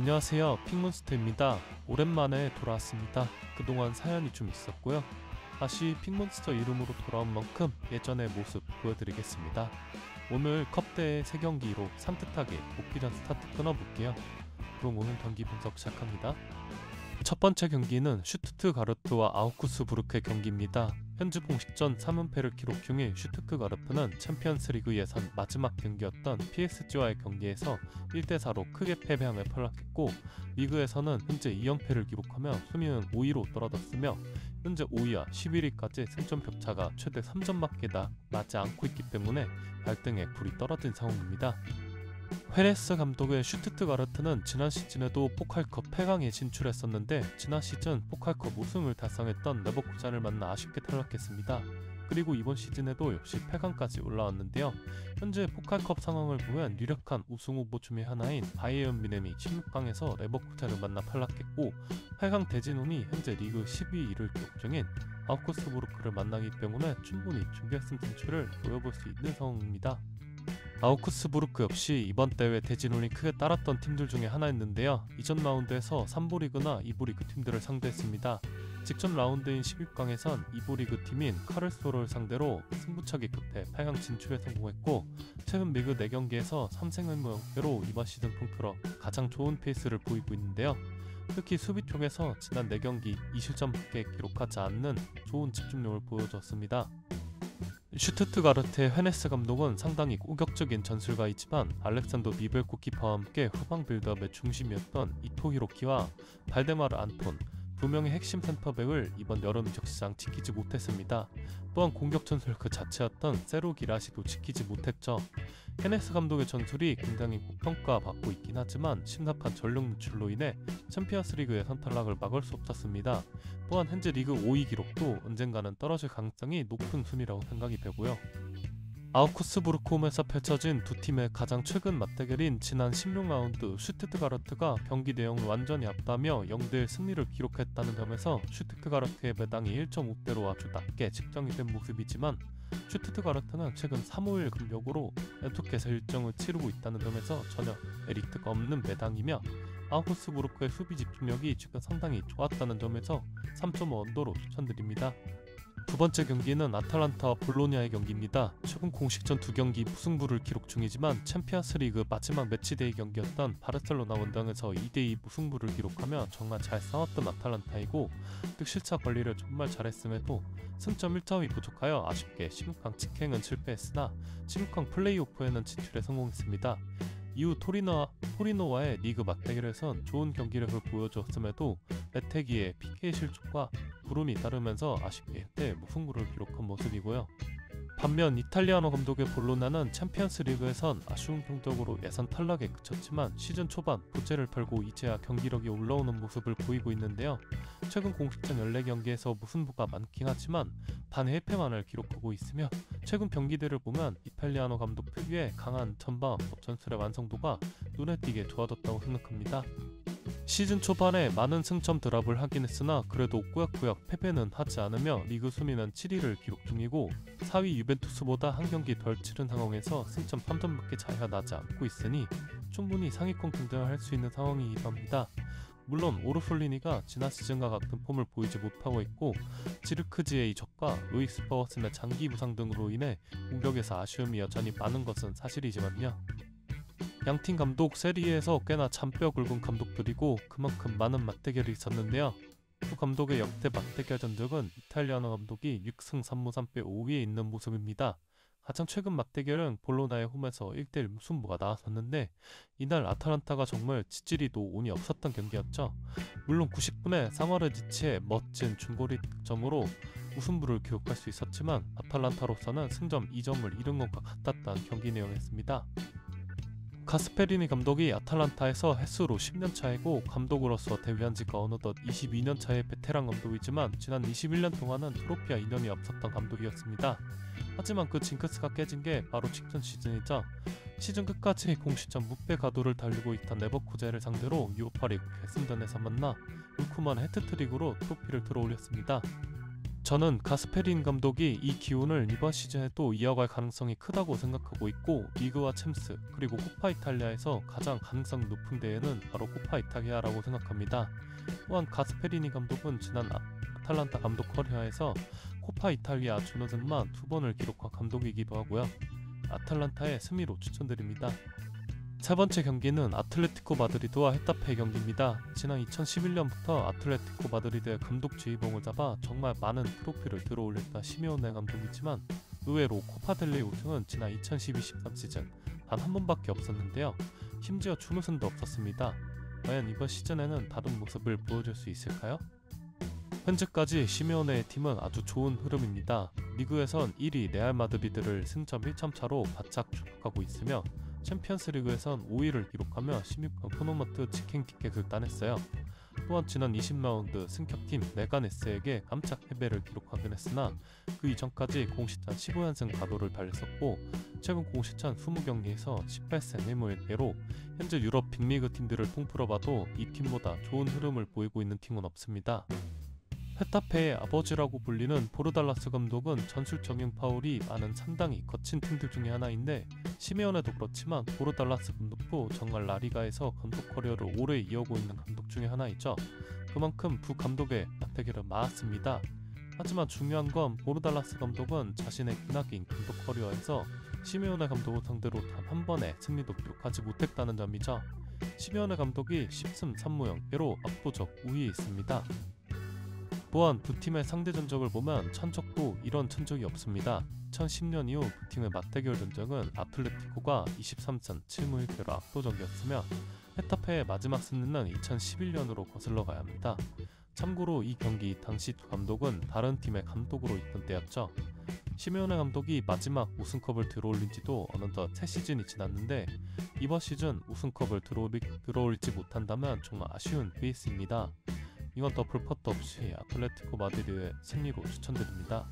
안녕하세요, 픽몬스터입니다. 오랜만에 돌아왔습니다. 그동안 사연이 좀 있었고요. 다시 픽몬스터 이름으로 돌아온 만큼 예전의 모습 보여드리겠습니다. 오늘 컵대회 3경기로 산뜻하게 복귀전 스타트 끊어볼게요. 그럼 오늘 경기 분석 시작합니다. 첫 번째 경기는 슈투트가르트와 아우크스부르크의 경기입니다. 현재 공식전 3연패를 기록 중인 슈투트가르트는 챔피언스리그 예선 마지막 경기였던 PSG와의 경기에서 1대4로 크게 패배함에 탈락했고, 리그에서는 현재 2연패를 기록하며 순위는 5위로 떨어졌으며 현재 5위와 11위까지 승점 격차가 최대 3점밖에 나지 않고 있기 때문에 발등에 불이 떨어진 상황입니다. 헤레스 감독의 슈투트가르트는 지난 시즌에도 포칼컵 8강에 진출했었는데 지난 시즌 포칼컵 우승을 달성했던 레버쿠젠을 만나 아쉽게 탈락했습니다. 그리고 이번 시즌에도 역시 8강까지 올라왔는데요. 현재 포칼컵 상황을 보면 유력한 우승 후보 중의 하나인 바이에른 뮌헨이 16강에서 레버쿠젠을 만나 탈락했고, 8강 대진운이 현재 리그 12위를 기록 중인 아우크스부르크를 만나기 때문에 충분히 준결승 진출을 노려볼 수 있는 상황입니다. 아우크스부르크 역시 이번 대회 대진운이 크게 따랐던 팀들 중에 하나였는데요. 이전 라운드에서 3부 리그나 2부 리그 팀들을 상대했습니다. 직전 라운드인 16강에선 2부 리그 팀인 카를스루를 상대로 승부차기 끝에 8강 진출에 성공했고, 최근 리그 4경기에서 3승 1무로 이번 시즌 통틀어 가장 좋은 페이스를 보이고 있는데요. 특히 수비 쪽에서 지난 4경기 2실점밖에 기록하지 않는 좋은 집중력을 보여줬습니다. 슈투트가르트의 헤네스 감독은 상당히 공격적인 전술가이지만 알렉산더 니벨 골키퍼와 함께 후방 빌드업의 중심이었던 이토 히로키와 발데마르 안톤, 두 명의 핵심 센터백을 이번 여름 이적 시장 지키지 못했습니다. 또한 공격 전술 그 자체였던 세루 기라시도 지키지 못했죠. 헤네스 감독의 전술이 굉장히 고평가받고 있긴 하지만 심각한 전력 누출로 인해 챔피언스리그 예선 탈락을 막을 수 없었습니다. 또한 현재 리그 5위 기록도 언젠가는 떨어질 가능성이 높은 순위라고 생각이 되고요. 아우크스부르크 홈에서 펼쳐진 두 팀의 가장 최근 맞대결인 지난 16라운드 슈투트가르트가 경기 내용을 완전히 앞다며 0대1 승리를 기록했다는 점에서 슈투트가르트의 배당이 1.5배로 아주 낮게 측정이 된 모습이지만, 슈투트가르트는 최근 3-5일 근력으로 엔토켓에서 일정을 치르고 있다는 점에서 전혀 메리트가 없는 배당이며, 아우크스부르크의 수비 집중력이 최근 상당히 좋았다는 점에서 3.5 언더로 추천드립니다. 두 번째 경기는 아탈란타와 볼로냐의 경기입니다. 최근 공식전 2경기 무승부를 기록 중이지만 챔피언스리그 마지막 매치데이 경기였던 바르셀로나 원정에서 2대2 무승부를 기록하며 정말 잘 싸웠던 아탈란타이고, 득실차 관리를 정말 잘했음에도 승점 1점이 부족하여 아쉽게 16강 직행은 실패했으나 16강 플레이오프에는 진출에 성공했습니다. 이후 토리노와의 리그 맞대결에선 좋은 경기력을 보여줬음에도 레테기의 PK 실축과 구름이 따르면서 아쉽게 때 무승부를 기록한 모습이고요. 반면 이탈리아노 감독의 볼로냐는 챔피언스 리그에선 아쉬운 성적으로 예선 탈락에 그쳤지만 시즌 초반 부채를 털고 이제야 경기력이 올라오는 모습을 보이고 있는데요. 최근 공식전 14경기에서 무승부가 많긴 하지만 단 1패만을 기록하고 있으며, 최근 경기들을 보면 이탈리아노 감독 특유의 강한 전방압 전술의 완성도가 눈에 띄게 좋아졌다고 생각합니다. 시즌 초반에 많은 승점 드랍을 하긴 했으나 그래도 꾸역꾸역 패배는 하지 않으며 리그 순위는 7위를 기록 중이고, 4위 유벤투스보다 한 경기 덜 치른 상황에서 승점 3점밖에 차이가 나지 않고 있으니 충분히 상위권 경쟁을 할 수 있는 상황이기도 합니다. 물론 오르솔리니가 지난 시즌과 같은 폼을 보이지 못하고 있고, 지르크지의 이적과 루이스 파워슨의 장기 부상 등으로 인해 공격에서 아쉬움이 여전히 많은 것은 사실이지만요. 양팀 감독 세리에에서 꽤나 잔뼈 굵은 감독들이고 그만큼 많은 맞대결이 있었는데요. 두 감독의 역대 맞대결 전적은 이탈리아노 감독이 6승 3무 3패 5위에 있는 모습입니다. 가장 최근 맞대결은 볼로나의 홈에서 1대1 무승부가 나왔었는데, 이날 아탈란타가 정말 지지리도 운이 없었던 경기였죠. 물론 90분에 사마르디치의 멋진 중거리 득점으로 무승부를 기록할 수 있었지만 아탈란타로서는 승점 2점을 잃은 것과 같았던 경기 내용이었습니다. 가스페리니 감독이 아탈란타에서 햇수로 10년 차이고 감독으로서 데뷔한 지가 어느덧 22년 차의 베테랑 감독이지만 지난 21년 동안은 트로피와 이념이 없었던 감독이었습니다. 하지만 그 징크스가 깨진 게 바로 직전 시즌이죠. 시즌 끝까지 공식전 무패 가도를 달리고 있던 레버쿠젠을 상대로 유로파리그 결승전에서 만나 울쿠만 해트트릭으로 트로피를 들어올렸습니다. 저는 가스페린 감독이 이 기운을 이번 시즌에도 이어갈 가능성이 크다고 생각하고 있고, 리그와 챔스 그리고 코파 이탈리아에서 가장 가능성 높은 대회는 바로 코파 이탈리아라고 생각합니다. 또한 가스페리니 감독은 지난 아탈란타 감독 커리어에서 코파 이탈리아 준우승만 2번을 기록한 감독이기도 하고요. 아탈란타의 승리로 추천드립니다. 세 번째 경기는 아틀레티코 마드리드와 헤타페의 경기입니다. 지난 2011년부터 아틀레티코 마드리드의 감독 지휘봉을 잡아 정말 많은 트로피를 들어올렸다 시메오네 감독이지만, 의외로 코파델레이 우승은 지난 2012-13 시즌 단 한 번밖에 없었는데요. 심지어 준우승도 없었습니다. 과연 이번 시즌에는 다른 모습을 보여줄 수 있을까요? 현재까지 시메오네의 팀은 아주 좋은 흐름입니다. 리그에선 1위 레알 마드리드를 승점 1점 차로 바짝 추격하고 있으며, 챔피언스리그에선 5위를 기록하며 16강 토너먼트 직행 티켓을 따냈어요. 또한 지난 20라운드 승격팀 레가네스에게 깜짝 패배를 기록하긴 했으나, 그 이전까지 공식전 15연승 가도를 달렸었고, 최근 공식전 20경기에서 18승 1무 1패로 현재 유럽 빅리그 팀들을 통틀어봐도 이 팀보다 좋은 흐름을 보이고 있는 팀은 없습니다. 헤타페의 아버지라고 불리는 보르달라스 감독은 전술적인 파울이 많은 상당히 거친 팀들 중에 하나인데, 시메오네도 그렇지만 보르달라스 감독도 정말 라리가에서 감독 커리어를 오래 이어오고 있는 감독 중에 하나이죠. 그만큼 두 감독의 맞대결은 많았습니다. 하지만 중요한 건 보르달라스 감독은 자신의 기나긴 감독 커리어에서 시메오네 감독을 상대로 단 한 번의 승리도 기록하지 못했다는 점이죠. 시메오네 감독이 10승 3무 0패로 압도적 우위에 있습니다. 또한 두 팀의 상대 전적을 보면 천적도 이런 천적이 없습니다. 2010년 이후 두 팀의 맞대결 전적은 아틀레티코가 23승 7무 1패로 압도적이었으며, 헤타페의 마지막 승리는 2011년으로 거슬러 가야 합니다. 참고로 이 경기 당시 두 감독은 다른 팀의 감독으로 있던 때였죠. 시메오네 감독이 마지막 우승컵을 들어올린 지도 어느덧 3시즌이 지났는데, 이번 시즌 우승컵을 들어올리지 못한다면 정말 아쉬운 케이스입니다. 이건 더블 퍼트 없이 아틀레티코 마드리드의 승리로 추천드립니다.